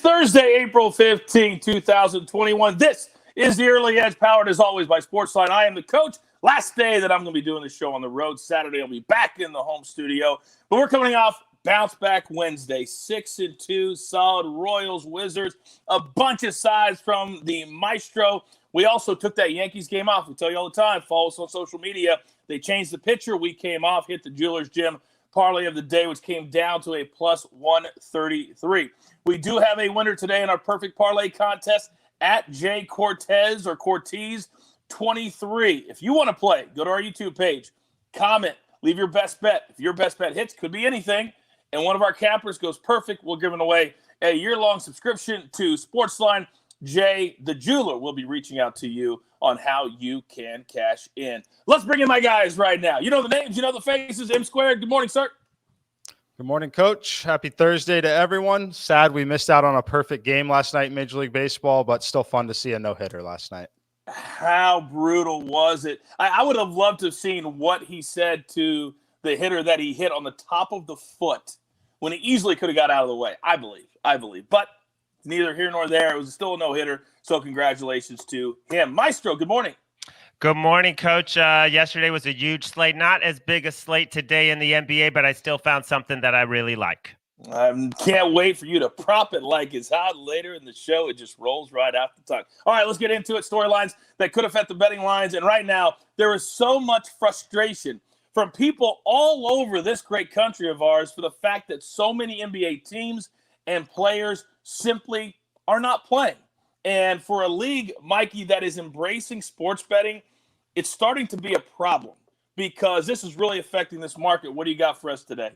Thursday, April 15, 2021. This is the Early Edge, powered as always by SportsLine. I am the coach. Last day that I'm going to be doing the show on the road. Saturday, I'll be back in the home studio. But we're coming off Bounce Back Wednesday, 6-2, solid Royals, Wizards, a bunch of sides from the Maestro. We also took that Yankees game off. We tell you all the time, follow us on social media. They changed the pitcher. We came off, hit the Jeweler's Gym parlay of the day, which came down to a plus 133. We do have a winner today in our perfect parlay contest at J Cortez or Cortez 23. If you want to play, go to our YouTube page, comment, leave your best bet. If your best bet hits, could be anything, and one of our cappers goes perfect, we're giving away a year-long subscription to SportsLine. Jay, the jeweler, will be reaching out to you on how you can cash in. Let's bring in my guys right now. You know the names, you know the faces. M Squared, good morning, sir. Good morning, Coach. Happy Thursday to everyone. Sad we missed out on a perfect game last night in Major League Baseball, but still fun to see a no-hitter last night. How brutal was it? I would have loved to have seen what he said to the hitter that he hit on the top of the foot when he easily could have got out of the way, I believe. But neither here nor there. It was still a no-hitter, so congratulations to him. Maestro, good morning. Good morning, Coach. Yesterday was a huge slate. Not as big a slate today in the NBA, but I still found something that I really like. I can't wait for you to prop it like it's hot later in the show. It just rolls right off the tongue. All right, let's get into it. Storylines that could affect the betting lines. And right now, there is so much frustration from people all over this great country of ours for the fact that so many NBA teams and players simply are not playing. And for a league, Mikey, that is embracing sports betting, it's starting to be a problem because this is really affecting this market. What do you got for us today?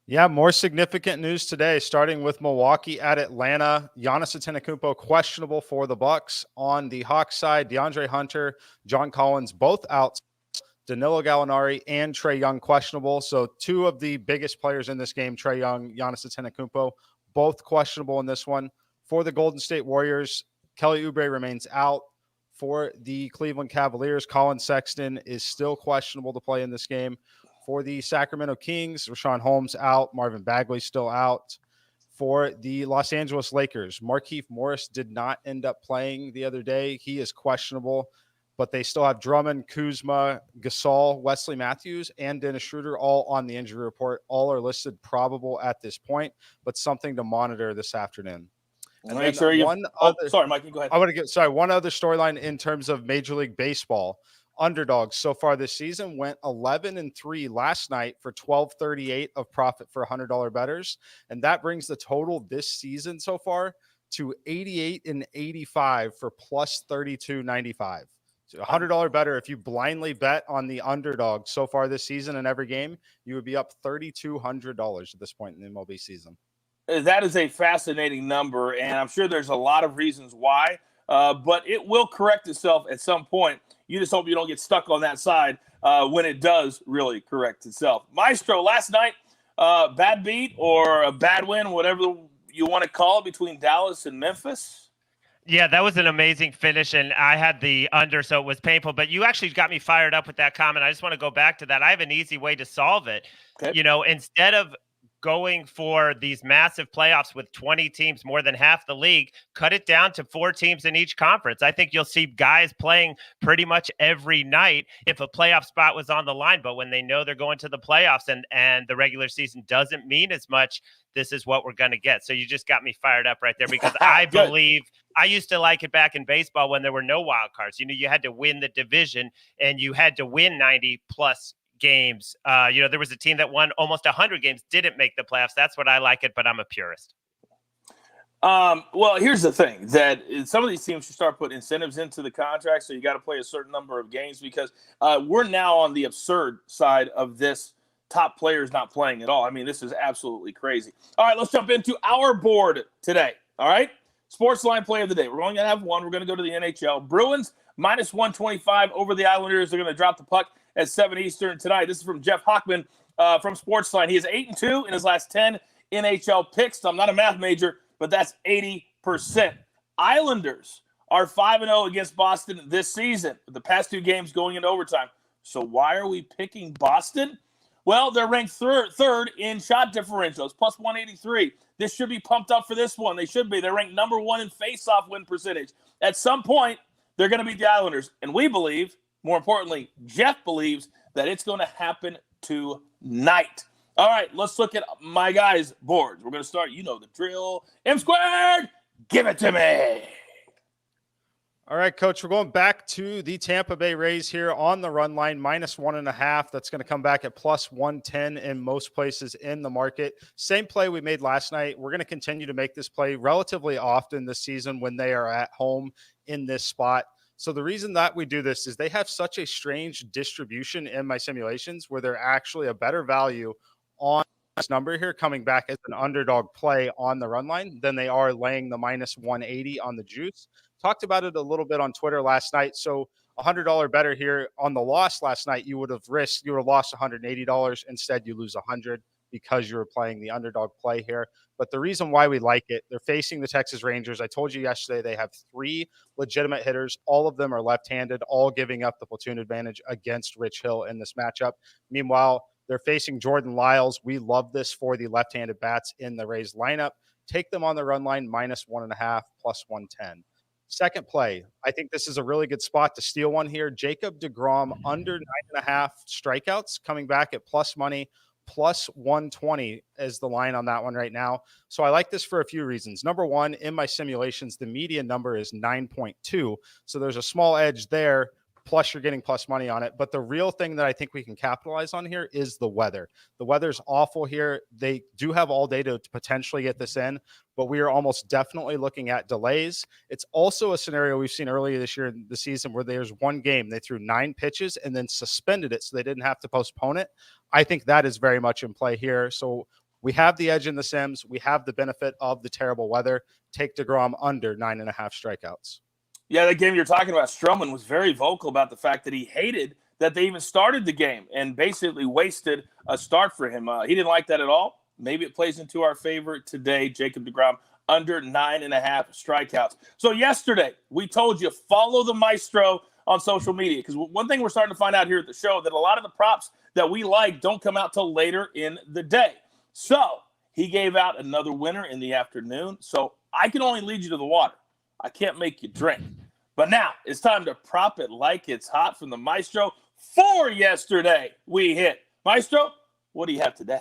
Yeah, more significant news today, starting with Milwaukee at Atlanta. Giannis Antetokounmpo questionable for the Bucks. On the Hawks side, DeAndre Hunter, John Collins, both out. Danilo Gallinari and Trae Young questionable. So two of the biggest players in this game, Trae Young, Giannis Antetokounmpo, both questionable in this one. For the Golden State Warriors, Kelly Oubre remains out. For the Cleveland Cavaliers, Colin Sexton is still questionable to play in this game. For the Sacramento Kings, Rashawn Holmes out. Marvin Bagley still out. For the Los Angeles Lakers, Markieff Morris did not end up playing the other day. He is questionable, but they still have Drummond, Kuzma, Gasol, Wesley Matthews, and Dennis Schroeder all on the injury report. All are listed probable at this point, but something to monitor this afternoon. And make sure you. Sorry, Mikey, go ahead. I want to get one other storyline in terms of Major League Baseball. Underdogs so far this season went 11-3 last night for $12.38 of profit for $100 bettors, and that brings the total this season so far to 88-85 for plus 32.95. So $100 better if you blindly bet on the underdog so far this season in every game, you would be up $3,200 at this point in the MLB season. That is a fascinating number, and I'm sure there's a lot of reasons why, but it will correct itself at some point. You just hope you don't get stuck on that side when it does really correct itself. Maestro, last night, bad beat or a bad win, whatever you want to call it, between Dallas and Memphis? Yeah, that was an amazing finish, and I had the under, so it was painful. But you actually got me fired up with that comment. I just want to go back to that. I have an easy way to solve it. Okay. You know, instead of going for these massive playoffs with 20 teams, more than half the league, cut it down to 4 teams in each conference. I think you'll see guys playing pretty much every night if a playoff spot was on the line. But when they know they're going to the playoffs and the regular season doesn't mean as much, this is what we're going to get. So you just got me fired up right there because I believe I used to like it back in baseball when there were no wild cards. You know, you had to win the division and you had to win 90 plus games. There was a team that won almost 100 games, didn't make the playoffs. That's what I like it, but I'm a purist. Well, here's the thing, that some of these teams should start putting incentives into the contract, so you got to play a certain number of games because we're now on the absurd side of this. Top players not playing at all. I mean, this is absolutely crazy. All right, let's jump into our board today. All right, SportsLine play of the day. We're only going to have one. We're going to go to the NHL. Bruins minus 125 over the Islanders. They're going to drop the puck at 7 Eastern tonight. This is from Jeff Hockman from SportsLine. He is 8-2 in his last 10 NHL picks. I'm not a math major, but that's 80%. Islanders are 5-0 against Boston this season, with the past 2 games going into overtime. So why are we picking Boston? Well, they're ranked third in shot differentials, plus 183. This should be pumped up for this one. They should be. They're ranked number 1 in face-off win percentage. At some point, they're going to beat the Islanders. And we believe, more importantly, Jeff believes that it's going to happen tonight. All right, let's look at my guys' boards. We're going to start, you know the drill. M squared, give it to me. All right, Coach, we're going back to the Tampa Bay Rays here on the run line, minus 1.5. That's going to come back at plus 110 in most places in the market. Same play we made last night. We're going to continue to make this play relatively often this season when they are at home in this spot. So the reason that we do this is they have such a strange distribution in my simulations where they're actually a better value on this number here coming back as an underdog play on the run line than they are laying the minus 180 on the juice. Talked about it a little bit on Twitter last night. So $100 better here on the loss last night. You would have lost $180. Instead, you lose $100 because you were playing the underdog play here. But the reason why we like it, they're facing the Texas Rangers. I told you yesterday they have 3 legitimate hitters. All of them are left-handed, all giving up the platoon advantage against Rich Hill in this matchup. Meanwhile, they're facing Jordan Lyles. We love this for the left-handed bats in the Rays lineup. Take them on the run line, minus 1.5, plus 110. Second play, I think this is a really good spot to steal one here. Jacob deGrom under 9.5 strikeouts coming back at plus money, plus 120 is the line on that one right now. So I like this for a few reasons. Number one, in my simulations, the median number is 9.2. So there's a small edge there. Plus you're getting plus money on it. But the real thing that I think we can capitalize on here is the weather. The weather's awful here. They do have all day to potentially get this in, but we are almost definitely looking at delays. It's also a scenario we've seen earlier this year in the season where there's one game, they threw 9 pitches and then suspended it so they didn't have to postpone it. I think that is very much in play here. So we have the edge in the sims. We have the benefit of the terrible weather. Take deGrom under 9.5 strikeouts. Yeah, that game you're talking about, Stroman was very vocal about the fact that he hated that they even started the game and basically wasted a start for him. He didn't like that at all. Maybe it plays into our favor today. Jacob deGrom under 9.5 strikeouts. So yesterday, we told you, follow the maestro on social media, because one thing we're starting to find out here at the show, that a lot of the props that we like don't come out till later in the day. So he gave out another winner in the afternoon. So I can only lead you to the water. I can't make you drink. But now it's time to prop it like it's hot from the Maestro. 4 yesterday we hit. Maestro, what do you have today?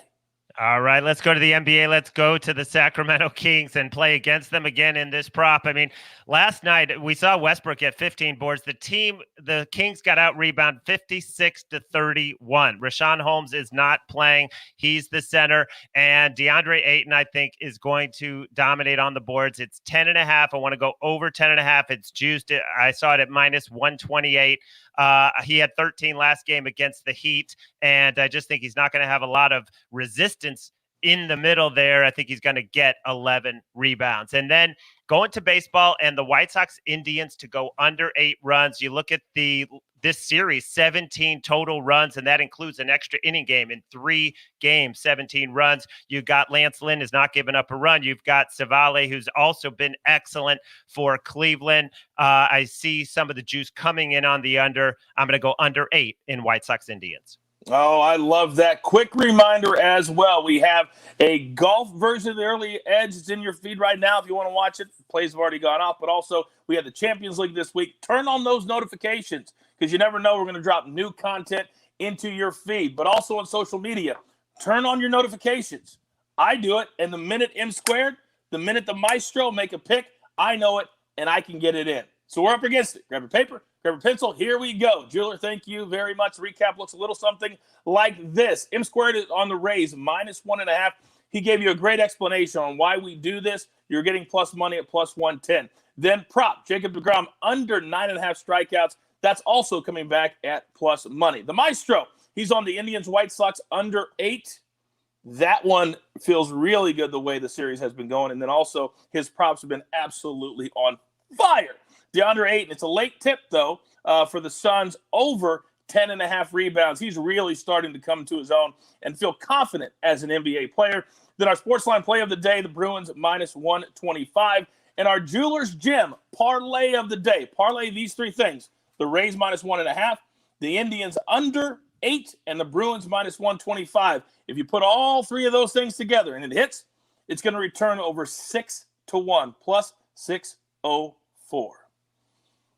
All right, let's go to the NBA. Let's go to the Sacramento Kings and play against them again in this prop. I mean, last night we saw Westbrook get 15 boards. The Kings got out rebound 56-31. Rashawn Holmes is not playing. He's the center. And DeAndre Ayton, I think, is going to dominate on the boards. It's 10.5. I want to go over 10.5. It's juiced. I saw it at minus 128. He had 13 last game against the Heat, and I just think he's not going to have a lot of resistance in the middle there. I think he's going to get 11 rebounds. And then going to baseball and the White Sox Indians to go under 8 runs. You look at this series, 17 total runs, and that includes an extra inning game in 3 games, 17 runs. You got Lance Lynn has not given up a run. You've got Savale, who's also been excellent for Cleveland. I see some of the juice coming in on the under. I'm going to go under 8 in White Sox Indians. Oh, I love that. Quick reminder as well. We have a golf version of the early edge. It's in your feed right now if you want to watch it. The plays have already gone off, but also we have the Champions League this week. Turn on those notifications because you never know. We're going to drop new content into your feed, but also on social media. Turn on your notifications. I do it, and the minute M squared, the minute the Maestro make a pick, I know it, and I can get it in. So we're up against it. Grab your paper. Grab a pencil. Here we go. Jeweler, thank you very much. Recap looks a little something like this. M squared is on the Rays, minus 1.5. He gave you a great explanation on why we do this. You're getting plus money at plus 110. Then prop, Jacob deGrom under 9.5 strikeouts. That's also coming back at plus money. The Maestro, he's on the Indians White Sox under 8. That one feels really good the way the series has been going. And then also his props have been absolutely on fire. DeAndre Ayton, it's a late tip, though, for the Suns over 10.5 rebounds. He's really starting to come to his own and feel confident as an NBA player. Then our SportsLine play of the day, the Bruins minus 125. And our Jeweler's Gym parlay of the day. Parlay these 3 things. The Rays minus 1.5, the Indians under 8 and the Bruins minus 125. If you put all three of those things together and it hits, it's going to return over 6-1 plus 604.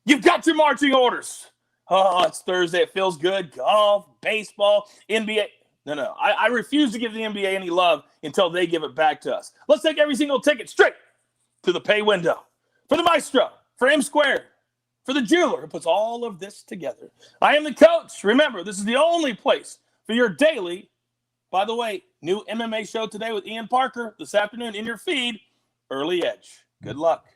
You've got your marching orders. Oh, it's Thursday. It feels good. Golf, baseball, NBA. No. I refuse to give the NBA any love until they give it back to us. Let's take every single ticket straight to the pay window. For the maestro, for M Squared, for the jeweler who puts all of this together. I am the coach. Remember, this is the only place for your daily, by the way, new MMA show today with Ian Parker this afternoon in your feed, Early Edge. Good luck.